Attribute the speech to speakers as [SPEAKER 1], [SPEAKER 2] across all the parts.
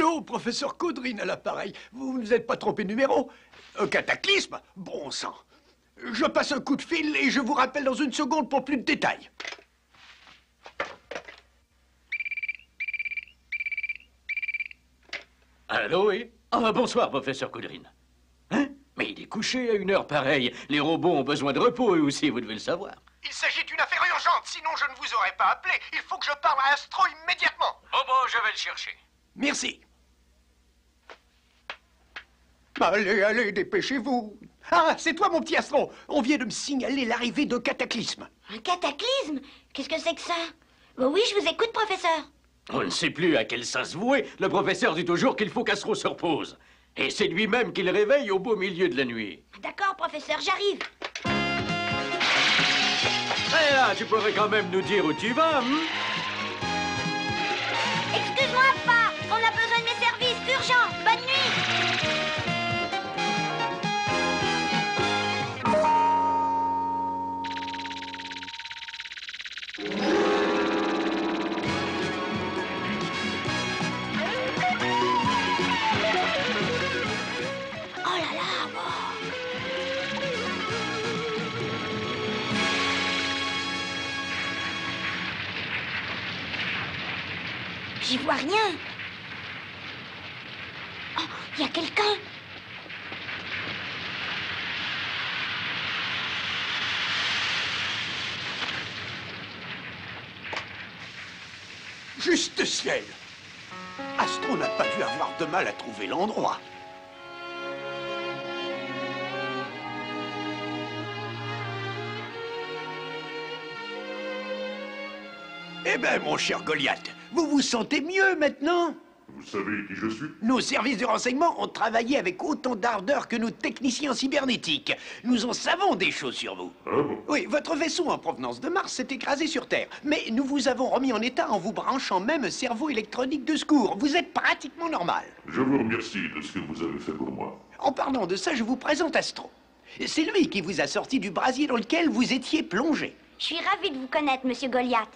[SPEAKER 1] Allô, professeur Caudrine à l'appareil. Vous ne vous êtes pas trompé de numéro? Cataclysme? Bon sang. Je passe un coup de fil et je vous rappelle dans une seconde pour plus de détails.
[SPEAKER 2] Allô, oui? Ah, bonsoir, professeur Caudrine. Hein? Mais il est couché à une heure pareille. Les robots ont besoin de repos, eux aussi, vous devez le savoir.
[SPEAKER 1] Il s'agit d'une affaire urgente, sinon je ne vous aurais pas appelé. Il faut que je parle à Astro immédiatement.
[SPEAKER 2] Bon, je vais le chercher.
[SPEAKER 1] Merci. Allez, allez, dépêchez-vous. Ah, c'est toi, mon petit Astro. On vient de me signaler l'arrivée d'un cataclysme.
[SPEAKER 3] Un cataclysme? Qu'est-ce que c'est que ça? Oui, je vous écoute, professeur.
[SPEAKER 2] On ne sait plus à quel sens vouer. Le professeur dit toujours qu'il faut qu'Astro se repose. Et c'est lui-même qui le réveille au beau milieu de la nuit.
[SPEAKER 3] D'accord, professeur, j'arrive.
[SPEAKER 2] Eh là, tu pourrais quand même nous dire où tu vas,
[SPEAKER 3] Excuse-moi, pas. On a besoin de mes services, urgent. Bonne nuit. Oh là là, j'y vois rien. Oh, il y a quelqu'un.
[SPEAKER 1] Juste ciel. Astro n'a pas dû avoir de mal à trouver l'endroit. Eh ben, mon cher Goliath, vous vous sentez mieux maintenant?
[SPEAKER 4] Vous savez qui je suis?
[SPEAKER 1] Nos services de renseignement ont travaillé avec autant d'ardeur que nos techniciens cybernétiques. Nous en savons des choses sur vous.
[SPEAKER 4] Ah bon?
[SPEAKER 1] Oui, votre vaisseau en provenance de Mars s'est écrasé sur Terre. Mais nous vous avons remis en état en vous branchant même un cerveau électronique de secours. Vous êtes pratiquement normal.
[SPEAKER 4] Je vous remercie de ce que vous avez fait pour moi.
[SPEAKER 1] En parlant de ça, je vous présente Astro. C'est lui qui vous a sorti du brasier dans lequel vous étiez plongé.
[SPEAKER 3] Je suis ravie de vous connaître, monsieur Goliath.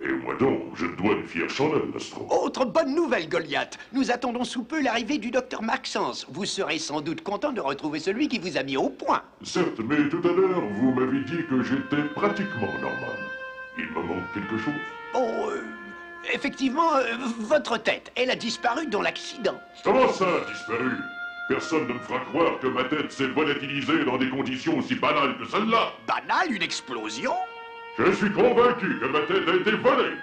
[SPEAKER 4] Et moi donc, je dois une fière chandelle, Astro.
[SPEAKER 1] Autre bonne nouvelle, Goliath. Nous attendons sous peu l'arrivée du docteur Maxence. Vous serez sans doute content de retrouver celui qui vous a mis au point.
[SPEAKER 4] Certes, mais tout à l'heure, vous m'avez dit que j'étais pratiquement normal. Il me manque quelque chose?
[SPEAKER 1] Oh, effectivement, votre tête, elle a disparu dans l'accident.
[SPEAKER 4] Comment ça, disparu? Personne ne me fera croire que ma tête s'est volatilisée dans des conditions aussi banales que celle-là.
[SPEAKER 1] Banal, une explosion?
[SPEAKER 4] Je suis convaincu que ma tête a été volée.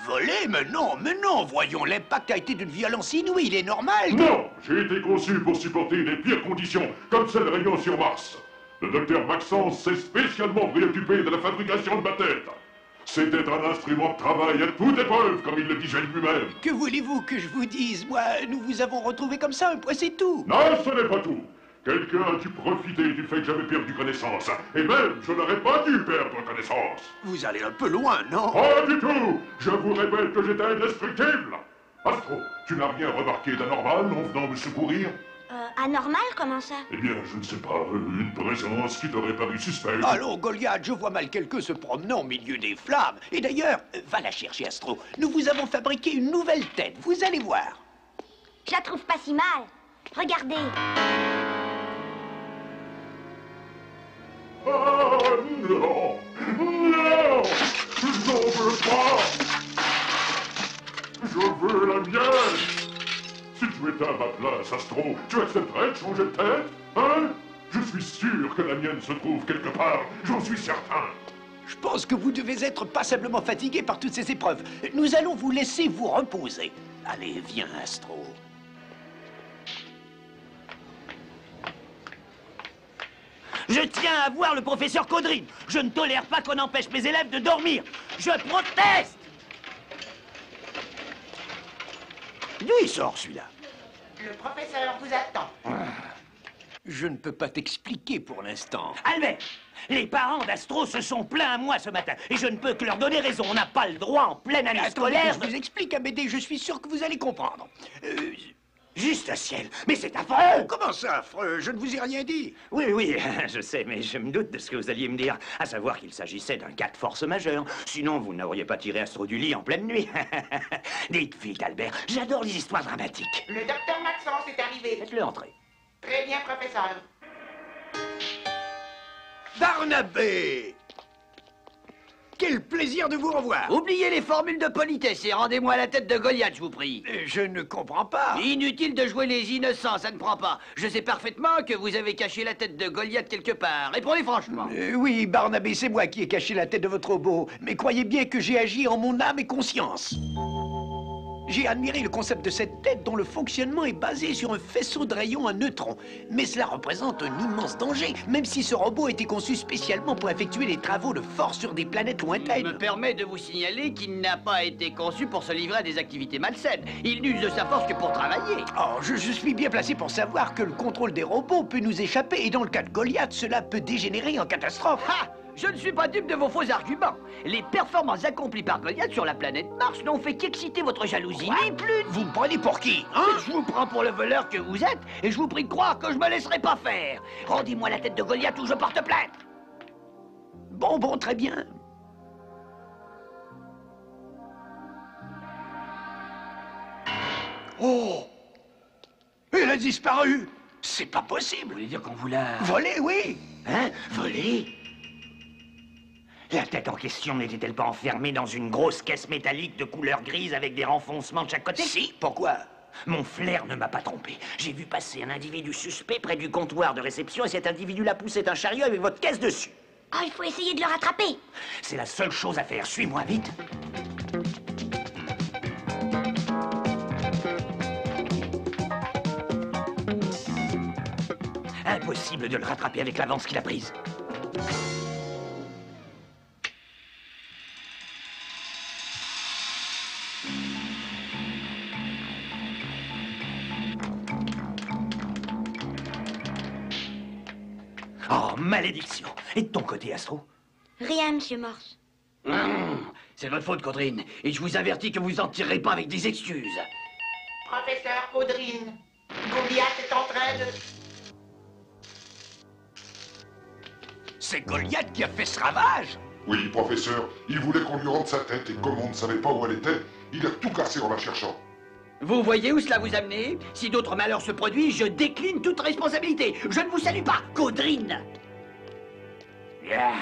[SPEAKER 1] Volé? Mais non, voyons, l'impact a été d'une violence inouïe, il est normal.
[SPEAKER 4] Non, j'ai été conçu pour supporter les pires conditions, comme celles régnant sur Mars. Le docteur Maxence s'est spécialement préoccupé de la fabrication de ma tête. C'était un instrument de travail à toute épreuve, comme il le disait lui-même.
[SPEAKER 1] Que voulez-vous que je vous dise? Moi, nous vous avons retrouvé comme ça, un point c'est tout.
[SPEAKER 4] Non, ce n'est pas tout. Quelqu'un a dû profiter du fait que j'avais perdu connaissance. Et même, je n'aurais pas dû perdre connaissance.
[SPEAKER 1] Vous allez un peu loin, non?
[SPEAKER 4] Pas du tout. Je vous répète que j'étais indestructible. Astro, tu n'as rien remarqué d'anormal en venant me secourir?
[SPEAKER 3] Anormal, comment ça?
[SPEAKER 4] Eh bien, je ne sais pas, une présence qui t'aurait paru suspecte.
[SPEAKER 1] Allô, Goliath, je vois mal quelqu'un se promenant au milieu des flammes. Et d'ailleurs, va la chercher, Astro. Nous vous avons fabriqué une nouvelle tête, vous allez voir.
[SPEAKER 3] Je la trouve pas si mal. Regardez.
[SPEAKER 4] Ah non! Non! Je n'en veux pas! Je veux la mienne! Si tu étais à ma place, Astro, tu accepterais de changer de tête? Hein? Je suis sûr que la mienne se trouve quelque part, j'en suis certain!
[SPEAKER 1] Je pense que vous devez être passablement fatigué par toutes ces épreuves. Nous allons vous laisser vous reposer. Allez, viens, Astro.
[SPEAKER 5] Je tiens à voir le professeur Caudrine. Je ne tolère pas qu'on empêche mes élèves de dormir. Je proteste!
[SPEAKER 1] D'où il sort, celui-là?
[SPEAKER 6] Le professeur vous attend.
[SPEAKER 1] Je ne peux pas t'expliquer pour l'instant.
[SPEAKER 5] Albert, les parents d'Astro se sont plaints à moi ce matin. Et je ne peux que leur donner raison. On n'a pas le droit en pleine année
[SPEAKER 1] Attendez
[SPEAKER 5] scolaire.
[SPEAKER 1] que je vous explique, Amédée, je suis sûr que vous allez comprendre.
[SPEAKER 5] Juste ciel, mais c'est affreux!
[SPEAKER 1] Comment ça, affreux? Je ne vous ai rien dit.
[SPEAKER 5] Oui, oui, je sais, mais je me doute de ce que vous alliez me dire, à savoir qu'il s'agissait d'un cas de force majeure. Sinon, vous n'auriez pas tiré Astro du lit en pleine nuit. Dites vite, Albert, j'adore les histoires dramatiques.
[SPEAKER 6] Le docteur Maxence est arrivé.
[SPEAKER 5] Faites-le entrer.
[SPEAKER 6] Très bien, professeur.
[SPEAKER 1] Barnabé! Quel plaisir de vous revoir.
[SPEAKER 7] Oubliez les formules de politesse et rendez-moi la tête de Goliath, je vous prie.
[SPEAKER 1] Je ne comprends pas.
[SPEAKER 7] Inutile de jouer les innocents, ça ne prend pas. Je sais parfaitement que vous avez caché la tête de Goliath quelque part. Répondez franchement.
[SPEAKER 1] Oui, Barnabé, c'est moi qui ai caché la tête de votre robot. Mais croyez bien que j'ai agi en mon âme et conscience. J'ai admiré le concept de cette tête dont le fonctionnement est basé sur un faisceau de rayons à neutrons. Mais cela représente un immense danger, même si ce robot a été conçu spécialement pour effectuer des travaux de force sur des planètes
[SPEAKER 7] Je
[SPEAKER 1] lointaines.
[SPEAKER 7] me permets de vous signaler qu'il n'a pas été conçu pour se livrer à des activités malsaines. Il n'use de sa force que pour travailler.
[SPEAKER 1] Oh, je suis bien placé pour savoir que le contrôle des robots peut nous échapper. Et dans le cas de Goliath, cela peut dégénérer en catastrophe.
[SPEAKER 7] Ha! Je ne suis pas dupe de vos faux arguments. Les performances accomplies par Goliath sur la planète Mars n'ont fait qu'exciter votre jalousie, ni plus.
[SPEAKER 1] Vous me prenez pour qui, hein?
[SPEAKER 7] Je vous prends pour le voleur que vous êtes, et je vous prie de croire que je me laisserai pas faire. Rendez-moi la tête de Goliath ou je porte plainte.
[SPEAKER 1] Bon, très bien. Oh! Elle a disparu! C'est pas
[SPEAKER 5] Vous
[SPEAKER 1] possible!
[SPEAKER 5] voulez dire qu'on vous l'a...
[SPEAKER 1] Volée, oui!
[SPEAKER 5] Hein? Volé? La tête en question n'était-elle pas enfermée dans une grosse caisse métallique de couleur grise avec des renfoncements de chaque côté?
[SPEAKER 1] Si, pourquoi?
[SPEAKER 5] Mon flair ne m'a pas trompé. J'ai vu passer un individu suspect près du comptoir de réception et cet individu-là poussait un chariot avec votre caisse dessus.
[SPEAKER 3] Oh, il faut essayer de le rattraper.
[SPEAKER 5] C'est la seule chose à faire. Suis-moi vite. Impossible de le rattraper avec l'avance qu'il a prise. Oh, malédiction! Et de ton côté, Astro?
[SPEAKER 3] Rien, monsieur Morse.
[SPEAKER 7] C'est votre faute, Caudrine, et je vous avertis que vous en tirerez pas avec des excuses.
[SPEAKER 6] Professeur Caudrine, Goliath est en train de...
[SPEAKER 1] C'est Goliath qui a fait ce ravage!
[SPEAKER 4] Oui, professeur, il voulait qu'on lui rende sa tête et comme on ne savait pas où elle était, il a tout cassé en la cherchant.
[SPEAKER 7] Vous voyez où cela vous amène? Si d'autres malheurs se produisent, je décline toute responsabilité. Je ne vous salue pas, Caudrine.
[SPEAKER 5] Ah,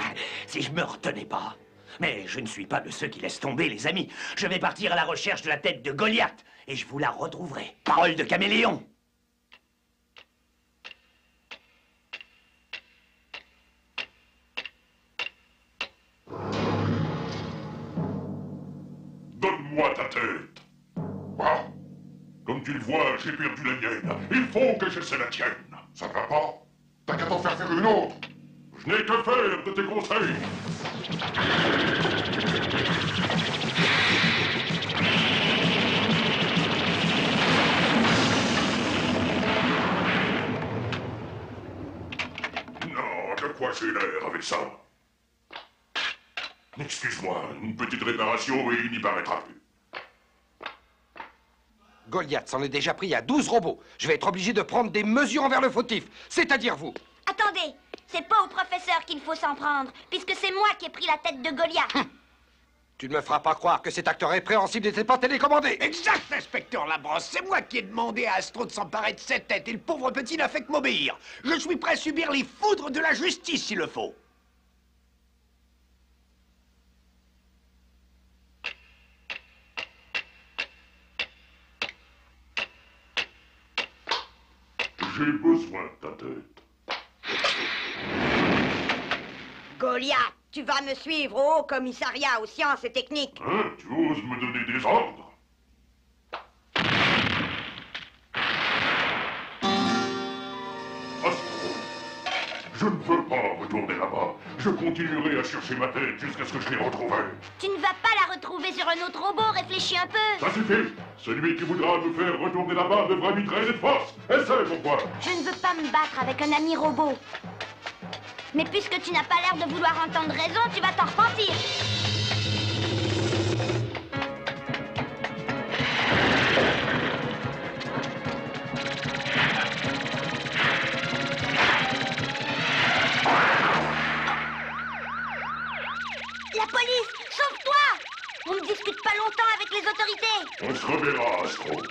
[SPEAKER 5] si je me retenais pas. Mais je ne suis pas de ceux qui laissent tomber, les amis. Je vais partir à la recherche de la tête de Goliath et je vous la retrouverai. Parole de caméléon.
[SPEAKER 4] Donne-moi ta tête. Quoi? Comme tu le vois, j'ai perdu la mienne. Il faut que j'essaie la tienne. Ça ne va pas? T'as qu'à t'en faire une autre. Je n'ai que faire de tes conseils. Non, de quoi j'ai l'air avec ça? Excuse-moi, une petite réparation et il n'y paraîtra plus.
[SPEAKER 8] Goliath s'en est déjà pris à 12 robots. Je vais être obligé de prendre des mesures envers le fautif, c'est-à-dire vous.
[SPEAKER 3] Attendez, c'est pas au professeur qu'il faut s'en prendre, puisque c'est moi qui ai pris la tête de Goliath.
[SPEAKER 8] Tu ne me feras pas croire que cet acteur répréhensible n'était pas télécommandé.
[SPEAKER 1] Exact, inspecteur Labrosse. C'est moi qui ai demandé à Astro de s'emparer de cette tête et le pauvre petit n'a fait que m'obéir. Je suis prêt à subir les foudres de la justice s'il le faut.
[SPEAKER 4] J'ai besoin de ta tête.
[SPEAKER 9] Goliath, tu vas me suivre au Haut Commissariat aux sciences et techniques.
[SPEAKER 4] Hein? Tu oses me donner des ordres? Astro, je ne veux pas retourner là-bas. Je continuerai à chercher ma tête jusqu'à ce que je l'ai retrouvée.
[SPEAKER 3] Tu ne vas pas la retrouver sur un autre robot, réfléchis un peu.
[SPEAKER 4] Ça suffit. Celui qui voudra me faire retourner là-bas devra m'y traîner de force. Essaie pourquoi.
[SPEAKER 3] Je ne veux pas me battre avec un ami robot. Mais puisque tu n'as pas l'air de vouloir entendre raison, tu vas t'en repentir. discute pas longtemps avec les autorités.
[SPEAKER 4] On se reverra, Astro.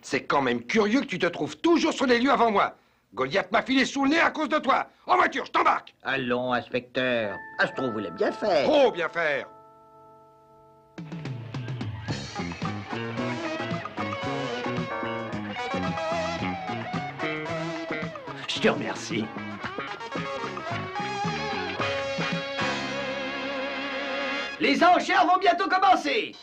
[SPEAKER 8] C'est quand même curieux que tu te trouves toujours sur les lieux avant moi. Goliath m'a filé sous le nez à cause de toi. En voiture, je t'embarque.
[SPEAKER 10] Allons, inspecteur. Astro voulait bien faire.
[SPEAKER 8] Trop bien faire.
[SPEAKER 1] Je te remercie.
[SPEAKER 7] Les enchères vont bientôt commencer.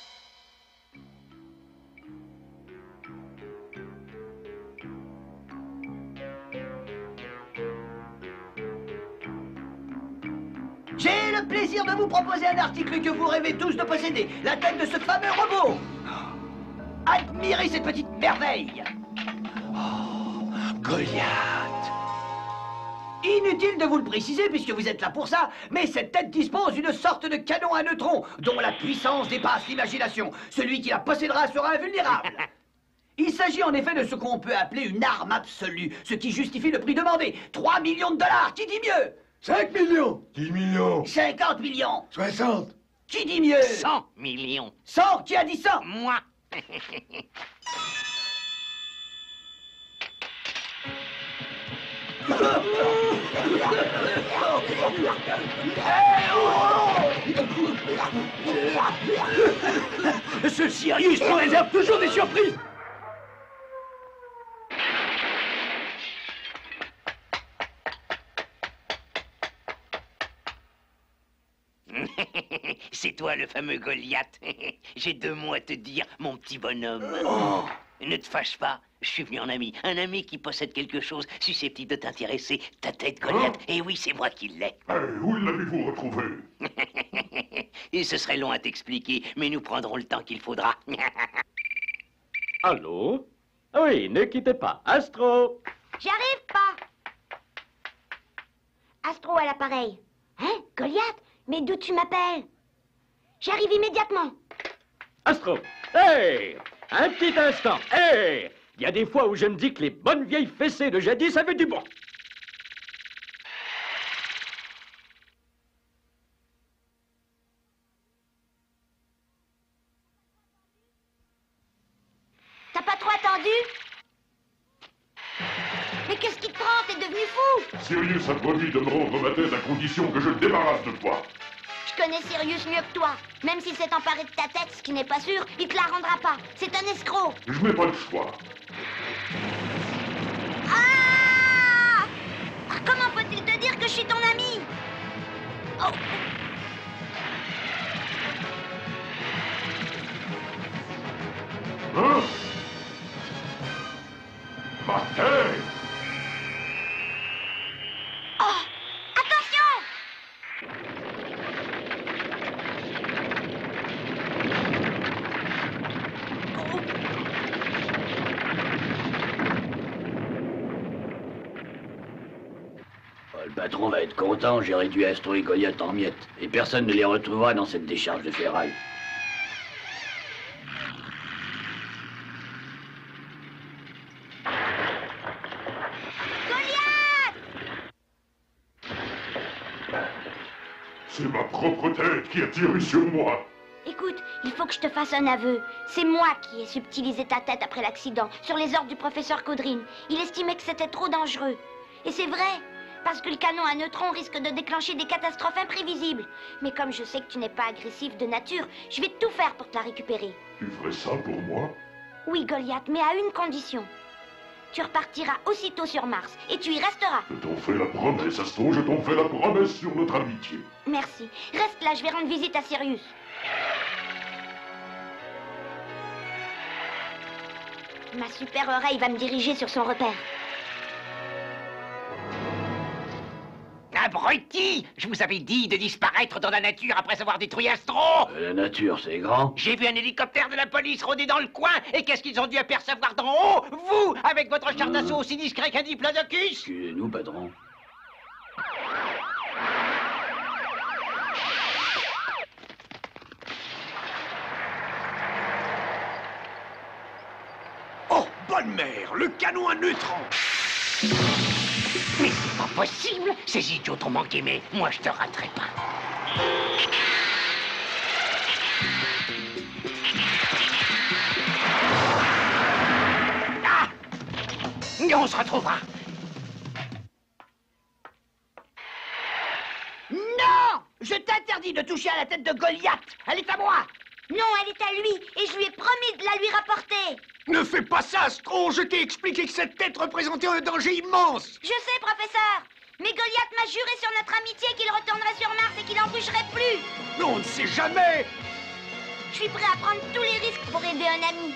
[SPEAKER 7] J'ai le plaisir de vous proposer un article que vous rêvez tous de posséder, la tête de ce fameux robot. Admirez cette petite merveille.
[SPEAKER 1] Goliath.
[SPEAKER 7] Inutile de vous le préciser puisque vous êtes là pour ça, mais cette tête dispose d'une sorte de canon à neutrons dont la puissance dépasse l'imagination. Celui qui la possédera sera invulnérable. Il s'agit en effet de ce qu'on peut appeler une arme absolue, ce qui justifie le prix demandé. 3 millions de dollars, qui dit mieux?
[SPEAKER 1] 5 millions.
[SPEAKER 4] 10 millions.
[SPEAKER 7] 50 millions.
[SPEAKER 1] 60.
[SPEAKER 7] Qui dit mieux?
[SPEAKER 6] 100 millions.
[SPEAKER 7] 100, qui a dit 100?
[SPEAKER 6] Moi.
[SPEAKER 1] Ce Sirius nous réserve toujours des surprises.
[SPEAKER 6] C'est toi le fameux Goliath. J'ai 2 mots à te dire, mon petit bonhomme. Ne te fâche pas, je suis venu en ami. Un ami qui possède quelque chose susceptible de t'intéresser. Ta tête, Goliath. Et oui, c'est moi qui l'ai.
[SPEAKER 4] Où l'avez-vous retrouvé?
[SPEAKER 6] Et ce serait long à t'expliquer, mais nous prendrons le temps qu'il faudra.
[SPEAKER 2] Allô? Oui, ne quittez pas. Astro!
[SPEAKER 3] J'y arrive pas. Astro à l'appareil. Hein, Goliath? Mais d'où tu m'appelles? J'arrive immédiatement.
[SPEAKER 2] Astro! Hey! Un petit instant. Hey! Il y a des fois où je me dis que les bonnes vieilles fessées de jadis avaient du bon.
[SPEAKER 3] T'as pas trop attendu? Mais qu'est-ce qui te prend? T'es devenu fou?
[SPEAKER 4] Sirius a promis de me rendre ma tête à condition que je le débarrasse de toi.
[SPEAKER 3] Je connais Sirius mieux que toi. Même s'il s'est emparé de ta tête, ce qui n'est pas sûr, il te la rendra pas. C'est un escroc.
[SPEAKER 4] Je n'ai pas le choix.
[SPEAKER 3] Ah! Comment peut-il te dire que je suis ton ami? Oh.
[SPEAKER 4] Hein? Ma tête!
[SPEAKER 3] Oh! Attention!
[SPEAKER 7] Le patron va être content, j'ai réduit Astro et Goliath en miettes. Et personne ne les retrouvera dans cette décharge de ferraille.
[SPEAKER 4] C'est ma propre tête qui a tiré sur moi.
[SPEAKER 3] Écoute, il faut que je te fasse un aveu. C'est moi qui ai subtilisé ta tête après l'accident, sur les ordres du professeur Caudrine. Il estimait que c'était trop dangereux. Et c'est vrai, parce que le canon à neutrons risque de déclencher des catastrophes imprévisibles. Mais comme je sais que tu n'es pas agressif de nature, je vais tout faire pour te la récupérer.
[SPEAKER 4] Tu ferais ça pour moi?
[SPEAKER 3] Oui, Goliath, mais à une condition. Tu repartiras aussitôt sur Mars, et tu y resteras.
[SPEAKER 4] Je t'en fais la promesse, Astro, je t'en fais la promesse sur notre amitié.
[SPEAKER 3] Merci. Reste là, je vais rendre visite à Sirius. Ma super oreille va me diriger sur son repère.
[SPEAKER 6] Abruti! Je vous avais dit de disparaître dans la nature après avoir détruit Astro!
[SPEAKER 7] La nature, c'est grand.
[SPEAKER 6] J'ai vu un hélicoptère de la police rôder dans le coin, et qu'est-ce qu'ils ont dû apercevoir d'en haut? Vous, avec votre char d'assaut aussi discret qu'un diplodocus!
[SPEAKER 7] Excusez-nous, patron.
[SPEAKER 1] Oh, bonne mère, le canon à neutrons.
[SPEAKER 6] Mais c'est pas possible. Ces idiots t'ont manqué, mais moi, je te raterai pas. Ah! On se retrouvera.
[SPEAKER 7] Non! Je t'interdis de toucher à la tête de Goliath. Elle est à moi.
[SPEAKER 3] Non, elle est à lui, et je lui ai promis de la lui rapporter.
[SPEAKER 1] Ne fais pas ça, Astro. Je t'ai expliqué que cette tête représentait un danger immense.
[SPEAKER 3] Je sais, professeur. Mais Goliath m'a juré sur notre amitié qu'il retournerait sur Mars et qu'il n'en bougerait plus.
[SPEAKER 1] Mais on ne sait jamais.
[SPEAKER 3] Je suis prêt à prendre tous les risques pour aider un ami.